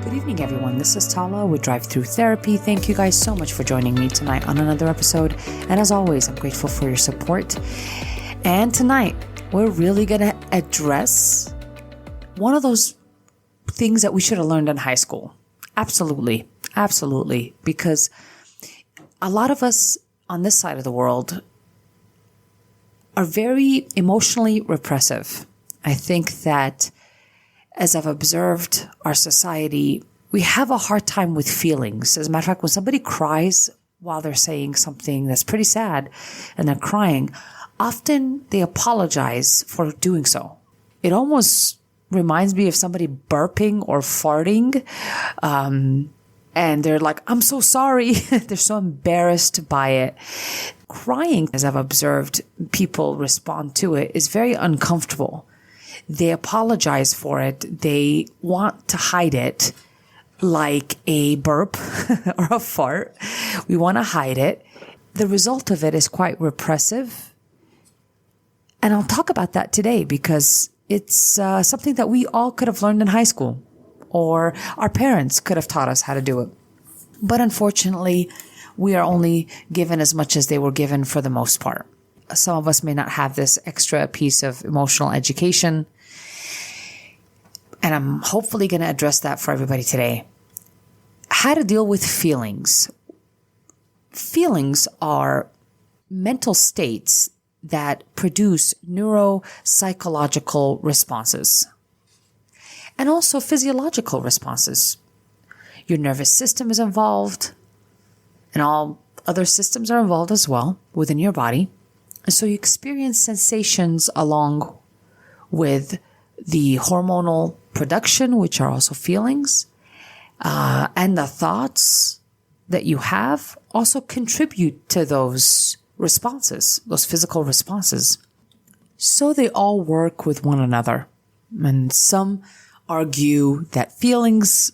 Good evening, everyone. This is Tala with Drive-thru Therapy. Thank you guys so much for joining me tonight on another episode. And as always, I'm grateful for your support. And tonight, we're really going to address one of those things that we should have learned in high school. Absolutely. Absolutely. Because a lot of us on this side of the world are very emotionally repressive. I think that as I've observed our society, we have a hard time with feelings. As a matter of fact, when somebody cries while they're saying something that's pretty sad and they're crying, often they apologize for doing so. It almost reminds me of somebody burping or farting. And they're like, I'm so sorry. They're so embarrassed by it. Crying, as I've observed people respond to it, is very uncomfortable. They apologize for it. They want to hide it like a burp or a fart. We want to hide it. The result of it is quite repressive. And I'll talk about that today because it's something that we all could have learned in high school, or our parents could have taught us how to do it. But unfortunately, we are only given as much as they were given for the most part. Some of us may not have this extra piece of emotional education. And I'm hopefully going to address that for everybody today. How to deal with feelings. Feelings are mental states that produce neuropsychological responses and also physiological responses. Your nervous system is involved, and all other systems are involved as well within your body. And so you experience sensations along with the hormonal production, which are also feelings, and the thoughts that you have also contribute to those responses, those physical responses. So they all work with one another. And some argue that feelings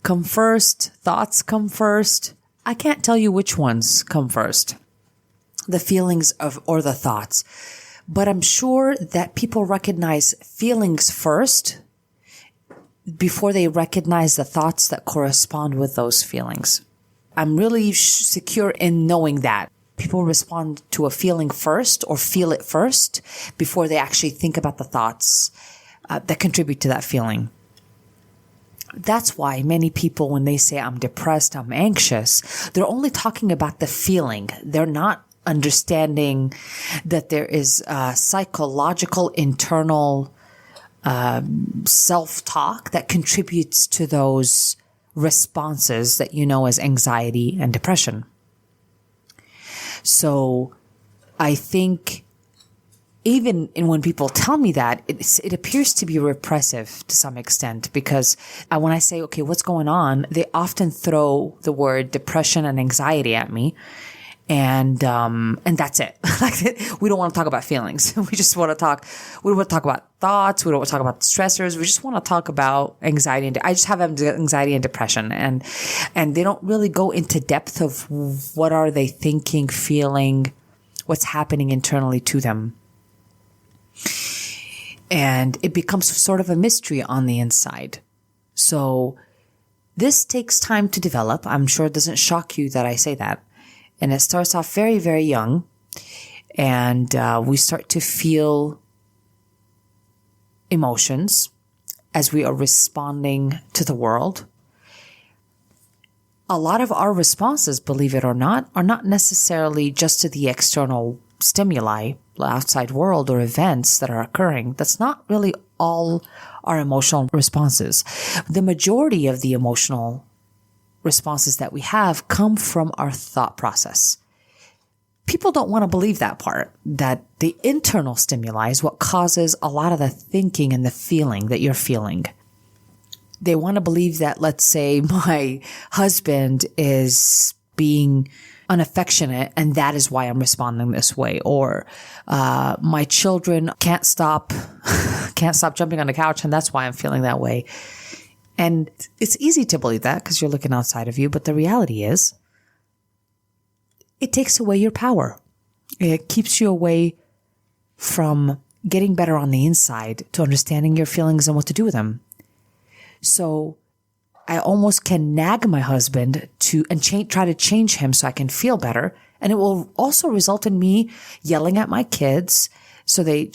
come first, thoughts come first. I can't tell you which ones come first, the feelings or the thoughts. But I'm sure that people recognize feelings first before they recognize the thoughts that correspond with those feelings. I'm really secure in knowing that. People respond to a feeling first or feel it first before they actually think about the thoughts that contribute to that feeling. That's why many people, when they say I'm depressed, I'm anxious, they're only talking about the feeling. They're not understanding that there is psychological internal self-talk that contributes to those responses that you know as anxiety and depression. So I think even when people tell me that, it appears to be repressive to some extent, because when I say, okay, what's going on? They often throw the word depression and anxiety at me. And that's it. Like, we don't want to talk about feelings. We just want to talk, we don't want to talk about thoughts. We don't want to talk about stressors. We just want to talk about anxiety. And I just have anxiety and depression, and they don't really go into depth of what are they thinking, feeling, what's happening internally to them. And it becomes sort of a mystery on the inside. So this takes time to develop. I'm sure it doesn't shock you that I say that. And it starts off very, very young. And we start to feel emotions as we are responding to the world. A lot of our responses, believe it or not, are not necessarily just to the external stimuli, the outside world or events that are occurring. That's not really all our emotional responses. The majority of the emotional responses that we have come from our thought process. People don't want to believe that part, that the internal stimuli is what causes a lot of the thinking and the feeling that you're feeling. They want to believe that, let's say, my husband is being unaffectionate and that is why I'm responding this way. Or my children can't stop jumping on the couch and that's why I'm feeling that way. And it's easy to believe that because you're looking outside of you. But the reality is, it takes away your power. It keeps you away from getting better on the inside to understanding your feelings and what to do with them. So I almost can nag my husband try to change him so I can feel better. And it will also result in me yelling at my kids so they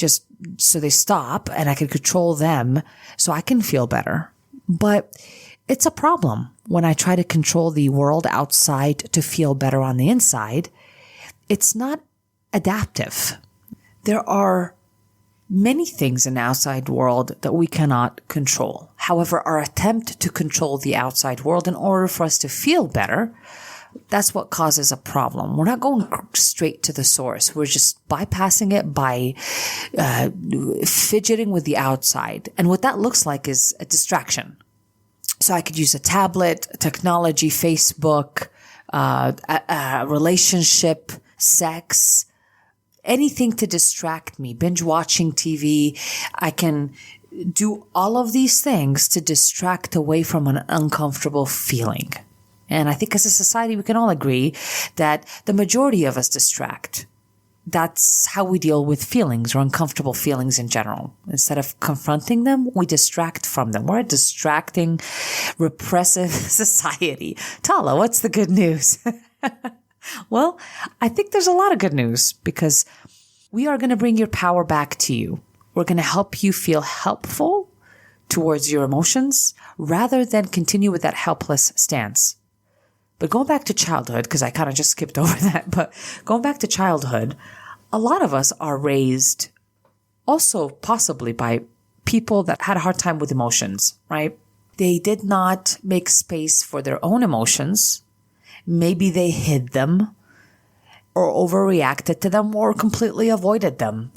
stop and I can control them so I can feel better. But it's a problem when I try to control the world outside to feel better on the inside. It's not adaptive. There are many things in the outside world that we cannot control. However, our attempt to control the outside world in order for us to feel better, that's what causes a problem. We're not going straight to the source. We're just bypassing it by fidgeting with the outside. And what that looks like is a distraction. So I could use a tablet, technology, Facebook, a relationship, sex, anything to distract me, binge watching TV. I can do all of these things to distract away from an uncomfortable feeling. And I think as a society, we can all agree that the majority of us distract. That's how we deal with feelings or uncomfortable feelings in general. Instead of confronting them, we distract from them. We're a distracting, repressive society. Tala, what's the good news? Well, I think there's a lot of good news because we are going to bring your power back to you. We're going to help you feel helpful towards your emotions rather than continue with that helpless stance. But going back to childhood, because I kind of just skipped over that, but going back to childhood, a lot of us are raised also possibly by people that had a hard time with emotions, right? They did not make space for their own emotions. Maybe they hid them or overreacted to them or completely avoided them.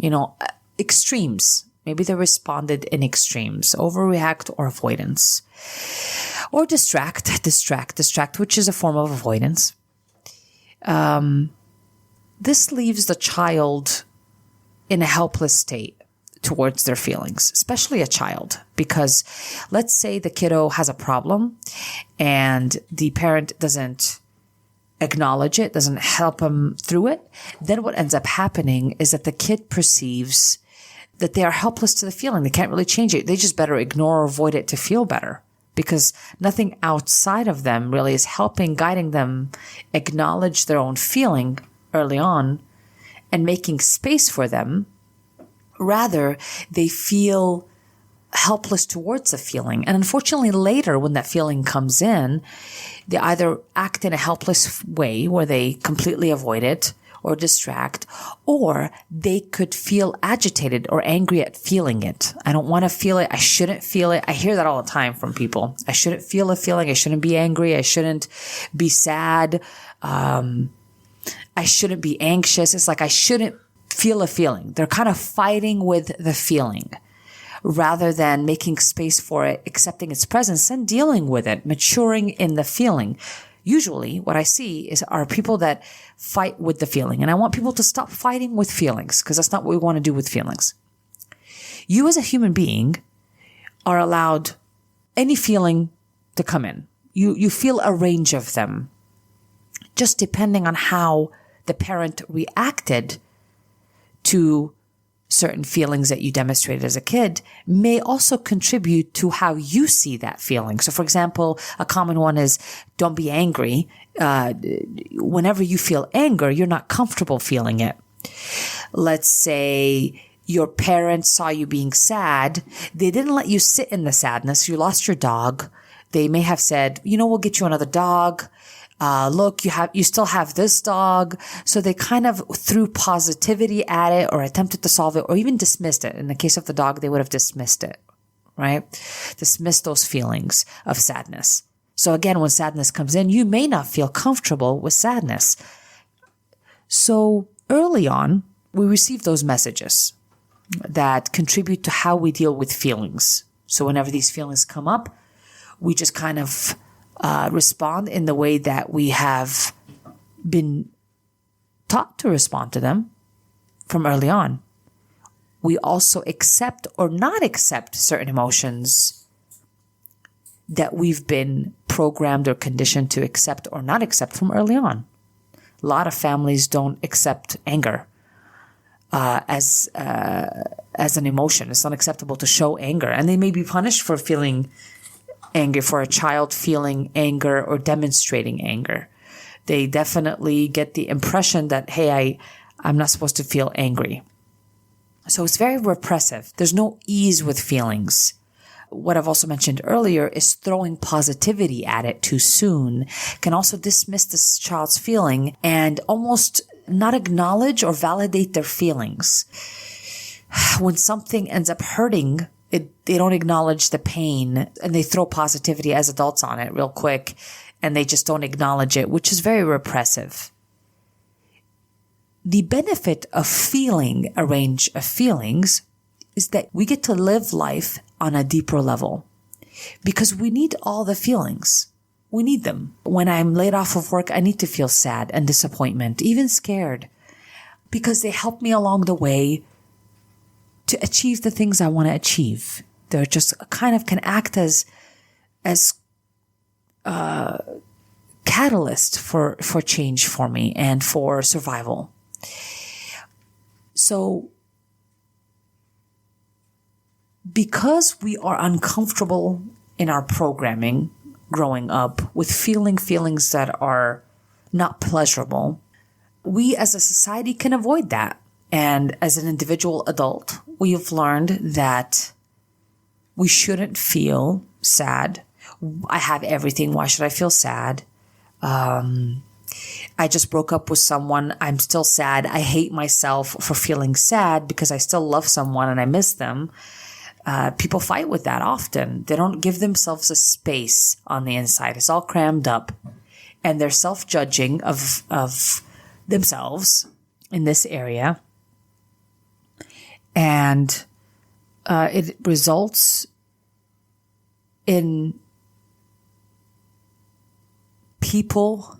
Extremes. Maybe they responded in extremes, overreact or avoidance. Or distract, which is a form of avoidance. This leaves the child in a helpless state towards their feelings, especially a child, because let's say the kiddo has a problem and the parent doesn't acknowledge it, doesn't help them through it. Then what ends up happening is that the kid perceives that they are helpless to the feeling. They can't really change it. They just better ignore or avoid it to feel better because nothing outside of them really is helping, guiding them acknowledge their own feeling early on and making space for them. Rather, they feel helpless towards the feeling. And unfortunately, later when that feeling comes in, they either act in a helpless way where they completely avoid it or distract, or they could feel agitated or angry at feeling it. I don't want to feel it. I shouldn't feel it. I hear that all the time from people. I shouldn't feel a feeling. I shouldn't be angry. I shouldn't be sad. I shouldn't be anxious. It's like I shouldn't feel a feeling. They're kind of fighting with the feeling rather than making space for it, accepting its presence and dealing with it, maturing in the feeling. Usually what I see are people that fight with the feeling. And I want people to stop fighting with feelings because that's not what we want to do with feelings. You as a human being are allowed any feeling to come in. You feel a range of them, just depending on how the parent reacted to certain feelings that you demonstrated as a kid may also contribute to how you see that feeling. So for example, a common one is don't be angry. Whenever you feel anger, you're not comfortable feeling it. Let's say your parents saw you being sad. They didn't let you sit in the sadness. You lost your dog. They may have said, we'll get you another dog. Look, you still have this dog. So they kind of threw positivity at it or attempted to solve it or even dismissed it. In the case of the dog, they would have dismissed it, right? Dismissed those feelings of sadness. So again, when sadness comes in, you may not feel comfortable with sadness. So early on, we receive those messages that contribute to how we deal with feelings. So whenever these feelings come up, we just kind of respond in the way that we have been taught to respond to them from early on. We also accept or not accept certain emotions that we've been programmed or conditioned to accept or not accept from early on. A lot of families don't accept anger as an emotion. It's unacceptable to show anger, and they may be punished for feeling angry, for a child feeling anger or demonstrating anger. They definitely get the impression that, hey, I'm not supposed to feel angry. So it's very repressive. There's no ease with feelings. What I've also mentioned earlier is throwing positivity at it too soon can also dismiss this child's feeling and almost not acknowledge or validate their feelings. When something ends up hurting, they don't acknowledge the pain and they throw positivity as adults on it real quick and they just don't acknowledge it, which is very repressive. The benefit of feeling a range of feelings is that we get to live life on a deeper level because we need all the feelings. We need them. When I'm laid off of work, I need to feel sad and disappointment, even scared, because they help me along the way to achieve the things I want to achieve. They're just kind of can act as catalyst for change for me and for survival. So because we are uncomfortable in our programming growing up with feelings that are not pleasurable, we as a society can avoid that. And as an individual adult, we have learned that we shouldn't feel sad. I have everything. Why should I feel sad? I just broke up with someone. I'm still sad. I hate myself for feeling sad because I still love someone and I miss them. People fight with that often. They don't give themselves a space on the inside. It's all crammed up. And they're self-judging of themselves in this area. And it results in people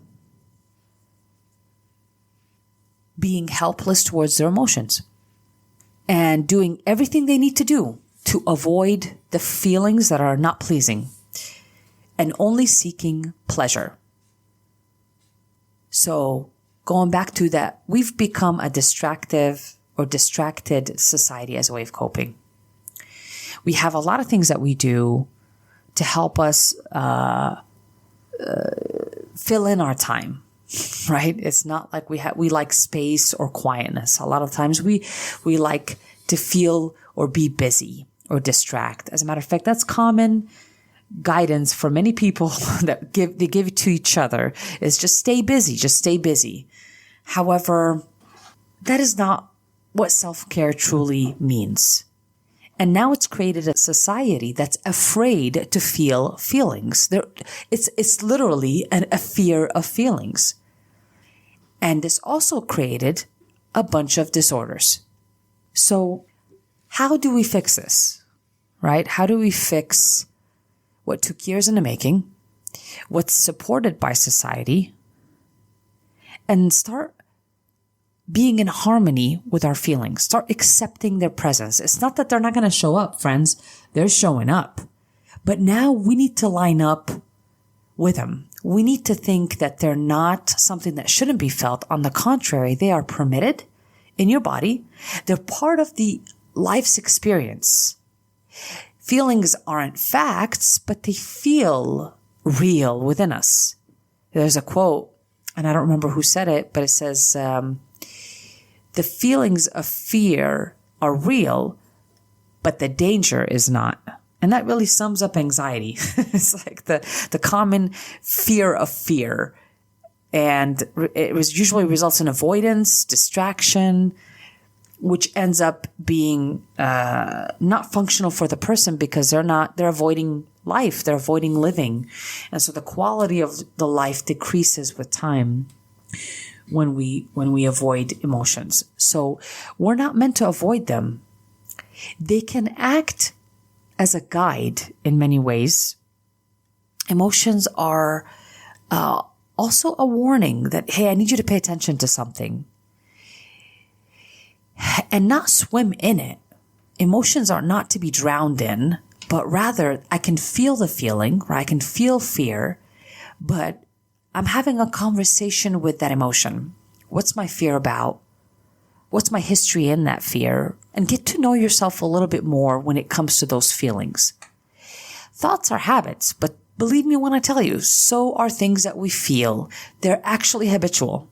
being helpless towards their emotions and doing everything they need to do to avoid the feelings that are not pleasing and only seeking pleasure. So going back to that, we've become a distracted society as a way of coping. We have a lot of things that we do to help us fill in our time, right? It's not like we like space or quietness. A lot of times we like to feel or be busy or distract. As a matter of fact, that's common guidance for many people that they give to each other is just stay busy, just stay busy. However, that is not what self-care truly means. And now it's created a society that's afraid to feel feelings. It's literally a fear of feelings. And this also created a bunch of disorders. So how do we fix this, right? How do we fix what took years in the making, what's supported by society, and start being in harmony with our feelings, start accepting their presence. It's not that they're not going to show up, friends. They're showing up. But now we need to line up with them. We need to think that they're not something that shouldn't be felt. On the contrary, they are permitted in your body. They're part of the life's experience. Feelings aren't facts, but they feel real within us. There's a quote, and I don't remember who said it, but it says, the feelings of fear are real, but the danger is not. And that really sums up anxiety. It's like the common fear of fear. And it usually results in avoidance, distraction, which ends up being not functional for the person because they're avoiding life, they're avoiding living. And so the quality of the life decreases with time when we avoid emotions. So we're not meant to avoid them. They can act as a guide in many ways. Emotions are also a warning that, hey, I need you to pay attention to something and not swim in it. Emotions are not to be drowned in, but rather I can feel the feeling, or I can feel fear, but I'm having a conversation with that emotion. What's my fear about? What's my history in that fear? And get to know yourself a little bit more when it comes to those feelings. Thoughts are habits, but believe me when I tell you, so are things that we feel. They're actually habitual.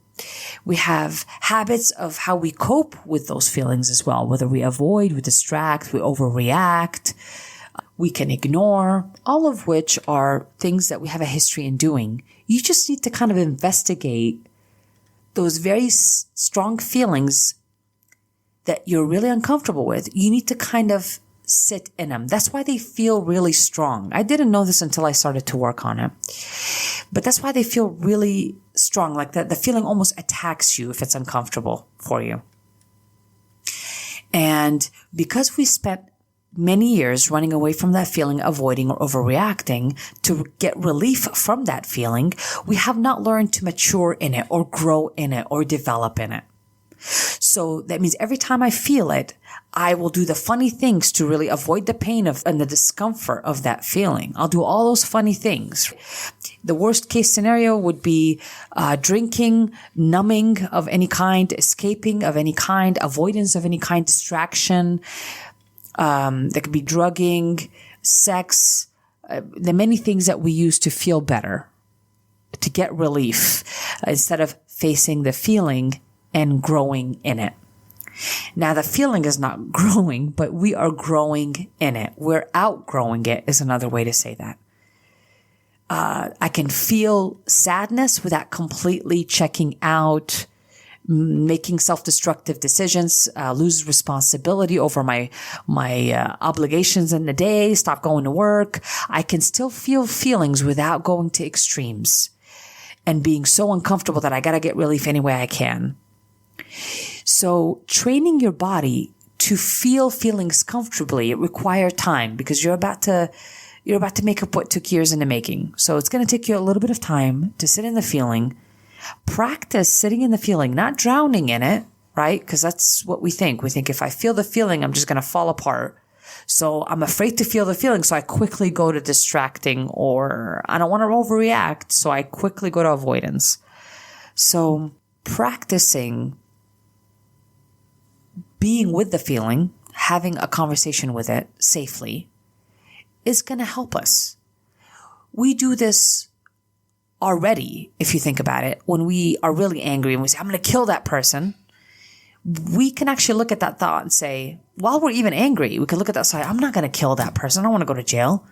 We have habits of how we cope with those feelings as well, whether we avoid, we distract, we overreact, we can ignore, all of which are things that we have a history in doing. You just need to kind of investigate those very strong feelings that you're really uncomfortable with. You need to kind of sit in them. That's why they feel really strong. I didn't know this until I started to work on it. But that's why they feel really strong, like that the feeling almost attacks you if it's uncomfortable for you. And because we spent many years running away from that feeling, avoiding or overreacting to get relief from that feeling, we have not learned to mature in it or grow in it or develop in it. So that means every time I feel it, I will do the funny things to really avoid the pain of and the discomfort of that feeling. I'll do all those funny things. The worst case scenario would be drinking, numbing of any kind, escaping of any kind, avoidance of any kind, distraction. There could be drugging, sex, the many things that we use to feel better, to get relief, instead of facing the feeling and growing in it. Now, the feeling is not growing, but we are growing in it. We're outgrowing it is another way to say that. I can feel sadness without completely checking out, making self-destructive decisions, lose responsibility over my obligations in the day, stop going to work. I can still feel feelings without going to extremes and being so uncomfortable that I got to get relief any way I can. So training your body to feel feelings comfortably, it requires time because you're about to make up what took years in the making. So it's going to take you a little bit of time to sit in the feeling, practice sitting in the feeling, not drowning in it, right? Because that's what we think. We think if I feel the feeling, I'm just going to fall apart. So I'm afraid to feel the feeling. So I quickly go to distracting, or I don't want to overreact. So I quickly go to avoidance. So practicing being with the feeling, having a conversation with it safely is going to help us. We do this already, if you think about it. When we are really angry and we say, I'm going to kill that person, we can actually look at that thought and say, while we're even angry, we can look at that and say, I'm not going to kill that person. I don't want to go to jail.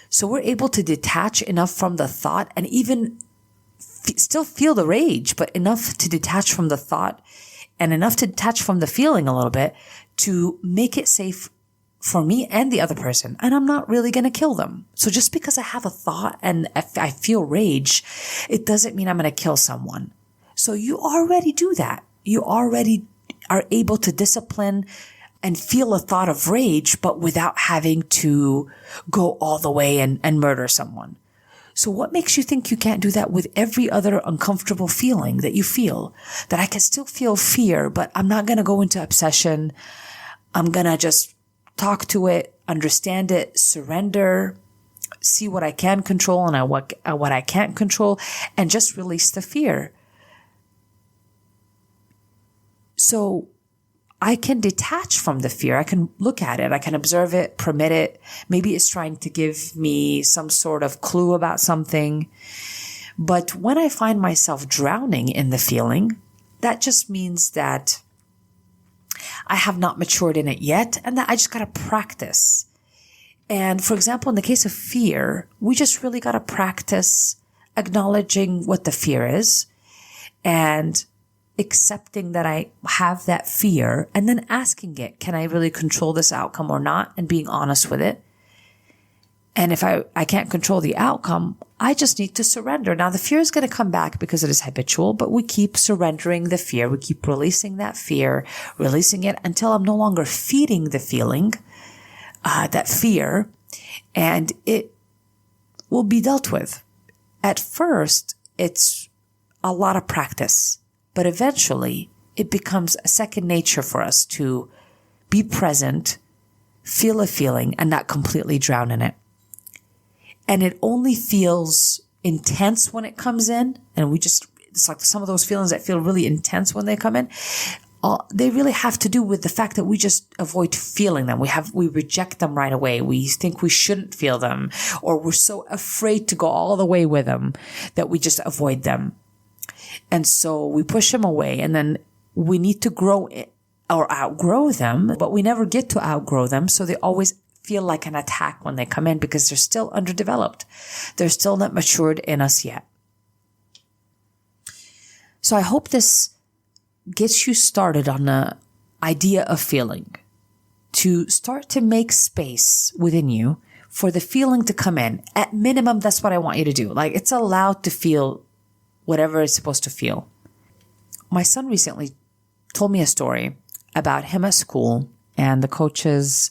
So we're able to detach enough from the thought and even still feel the rage, but enough to detach from the thought and enough to detach from the feeling a little bit to make it safe for me and the other person. And I'm not really going to kill them. So just because I have a thought and I feel rage, it doesn't mean I'm going to kill someone. So you already do that. You already are able to discipline and feel a thought of rage, but without having to go all the way and murder someone. So what makes you think you can't do that with every other uncomfortable feeling that you feel? That I can still feel fear, but I'm not going to go into obsession. I'm going to just talk to it, understand it, surrender, see what I can control and what I can't control, and just release the fear. So I can detach from the fear. I can look at it. I can observe it, permit it. Maybe it's trying to give me some sort of clue about something. But when I find myself drowning in the feeling, that just means that I have not matured in it yet and that I just got to practice. And for example, in the case of fear, we just really got to practice acknowledging what the fear is and accepting that I have that fear and then asking it, can I really control this outcome or not? And being honest with it. And if I can't control the outcome, I just need to surrender. Now the fear is going to come back because it is habitual, but we keep surrendering the fear. We keep releasing that fear, releasing it until I'm no longer feeding the feeling, that fear, and it will be dealt with. At first, it's a lot of practice. But eventually, it becomes a second nature for us to be present, feel a feeling, and not completely drown in it. And it only feels intense when it comes in. And it's like some of those feelings that feel really intense when they come in. they really have to do with the fact that we just avoid feeling them. We reject them right away. We think we shouldn't feel them, or we're so afraid to go all the way with them that we just avoid them. And so we push them away, and then we need to grow or outgrow them, but we never get to outgrow them. So they always feel like an attack when they come in because they're still underdeveloped. They're still not matured in us yet. So I hope this gets you started on the idea of feeling, to start to make space within you for the feeling to come in. At minimum, that's what I want you to do. Like, it's allowed to feel whatever it's supposed to feel. My son recently told me a story about him at school and the coaches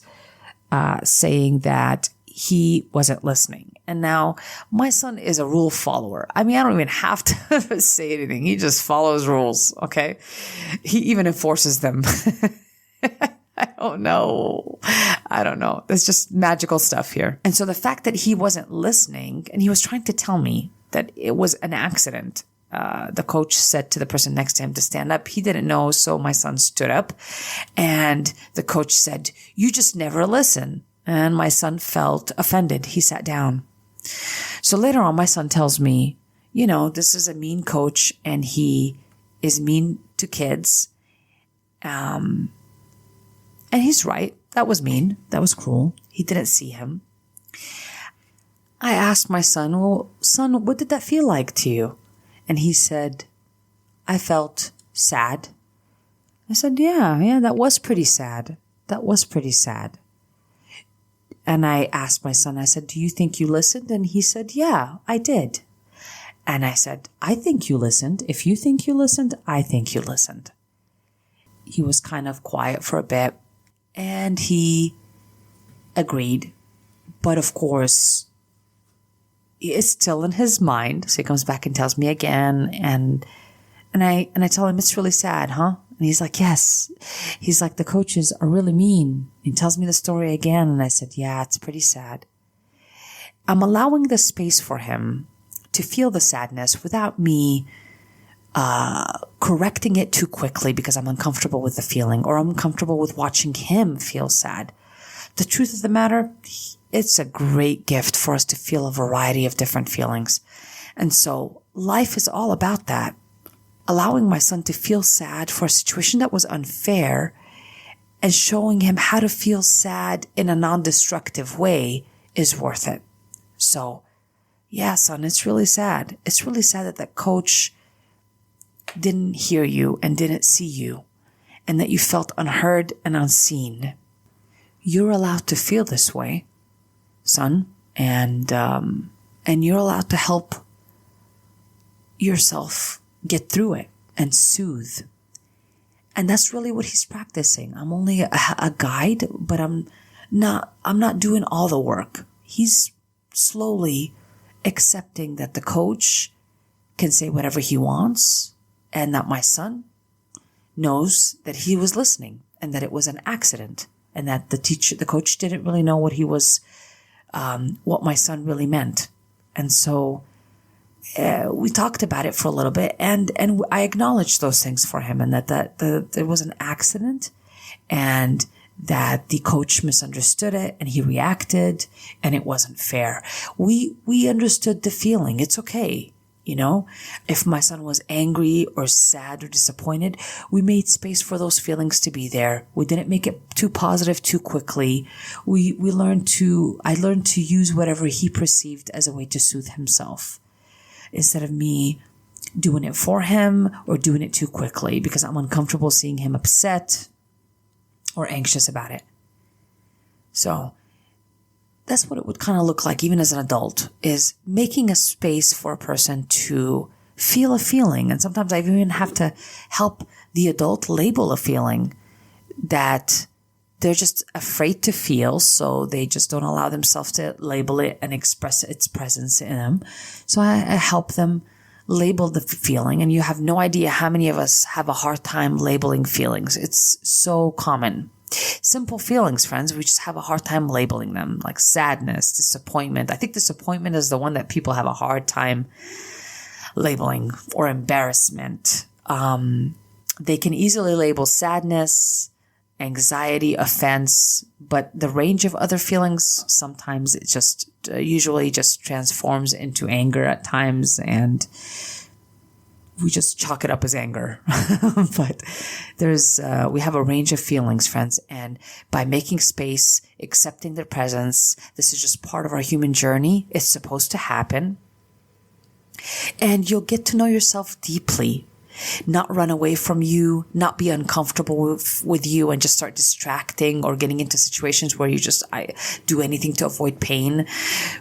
saying that he wasn't listening. And now my son is a rule follower. I mean, I don't even have to say anything. He just follows rules. Okay. He even enforces them. I don't know. It's just magical stuff here. And so the fact that he wasn't listening, and he was trying to tell me that it was an accident. The coach said to the person next to him to stand up. He didn't know. So my son stood up, and the coach said, "You just never listen." And my son felt offended. He sat down. So later on, my son tells me, this is a mean coach, and he is mean to kids. And he's right. That was mean. That was cruel. He didn't see him. I asked my son, "Well, son, what did that feel like to you?" And he said, "I felt sad." I said, yeah, that was pretty sad. That was pretty sad. And I asked my son, I said, "Do you think you listened?" And he said, "Yeah, I did." And I said, "I think you listened. If you think you listened, I think you listened." He was kind of quiet for a bit, and he agreed. But of course, it's still in his mind. So he comes back and tells me again. And I tell him, "It's really sad, huh?" And he's like, "Yes." He's like, "The coaches are really mean." He tells me the story again. And I said, "Yeah, it's pretty sad." I'm allowing the space for him to feel the sadness without me correcting it too quickly because I'm uncomfortable with the feeling, or I'm uncomfortable with watching him feel sad. The truth of the matter, it's a great gift for us to feel a variety of different feelings. And so life is all about that. Allowing my son to feel sad for a situation that was unfair and showing him how to feel sad in a non-destructive way is worth it. So, yeah, son, it's really sad. It's really sad that that coach didn't hear you and didn't see you, and that you felt unheard and unseen. You're allowed to feel this way, son, and you're allowed to help yourself get through it and soothe. And that's really what he's practicing. I'm only a guide, but I'm not doing all the work. He's slowly accepting that the coach can say whatever he wants, and that my son knows that he was listening and that it was an accident, and that the coach didn't really know what he was, what my son really meant. And so we talked about it for a little bit, and I acknowledged those things for him, and that there was an accident, and that the coach misunderstood it, and he reacted, and it wasn't fair. We understood the feeling. It's okay. If my son was angry or sad or disappointed, we made space for those feelings to be there. We didn't make it too positive too quickly. I learned to use whatever he perceived as a way to soothe himself, instead of me doing it for him or doing it too quickly because I'm uncomfortable seeing him upset or anxious about it. So that's what it would kind of look like, even as an adult, is making a space for a person to feel a feeling. And sometimes I even have to help the adult label a feeling that they're just afraid to feel, so they just don't allow themselves to label it and express its presence in them. So I help them label the feeling, and you have no idea how many of us have a hard time labeling feelings. It's so common. Simple feelings, friends, we just have a hard time labeling them, like sadness, disappointment. I think disappointment is the one that people have a hard time labeling, or embarrassment. They can easily label sadness, anxiety, offense, but the range of other feelings, sometimes it just usually just transforms into anger at times, and we just chalk it up as anger. But we have a range of feelings, friends. And by making space, accepting their presence, this is just part of our human journey. It's supposed to happen. And you'll get to know yourself deeply, not run away from you, not be uncomfortable with you and just start distracting or getting into situations where you just do anything to avoid pain.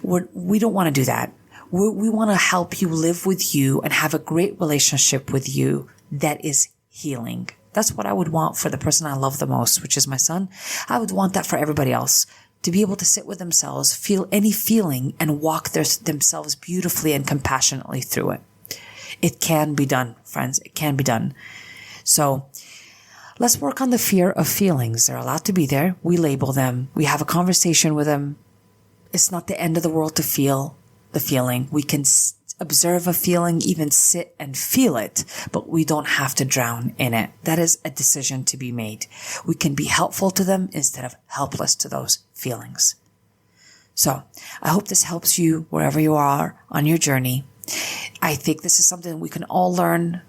We don't want to do that. We want to help you live with you and have a great relationship with you that is healing. That's what I would want for the person I love the most, which is my son. I would want that for everybody else, to be able to sit with themselves, feel any feeling, and walk themselves beautifully and compassionately through it. It can be done, friends. It can be done. So let's work on the fear of feelings. They're allowed to be there. We label them. We have a conversation with them. It's not the end of the world to feel the feeling. We can observe a feeling, even sit and feel it, but we don't have to drown in it. That is a decision to be made. We can be helpful to them instead of helpless to those feelings. So I hope this helps you wherever you are on your journey. I think this is something we can all learn,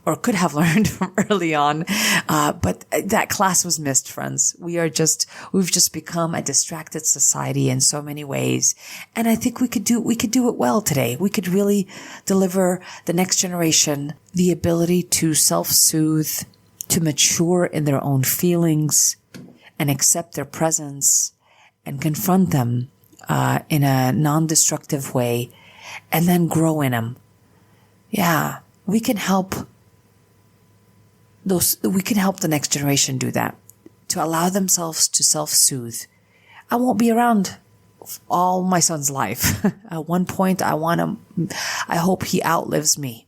or could have learned from early on. But that class was missed, friends. We've just become a distracted society in so many ways. And I think we could do it well today. We could really deliver the next generation the ability to self-soothe, to mature in their own feelings and accept their presence and confront them, in a non-destructive way, and then grow in them. Yeah, we can help the next generation do that, to allow themselves to self-soothe. I won't be around all my son's life. At one point, I hope he outlives me,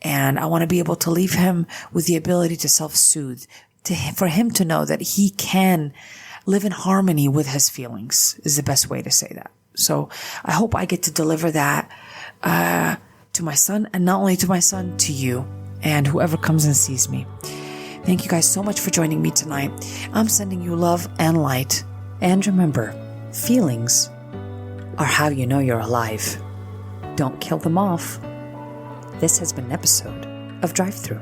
and I want to be able to leave him with the ability to self-soothe, for him to know that he can live in harmony with his feelings, is the best way to say that. So I hope I get to deliver that to my son, and not only to my son, to you and whoever comes and sees me. Thank you guys so much for joining me tonight. I'm sending you love and light. And remember, feelings are how you know you're alive. Don't kill them off. This has been an episode of Drive-thru.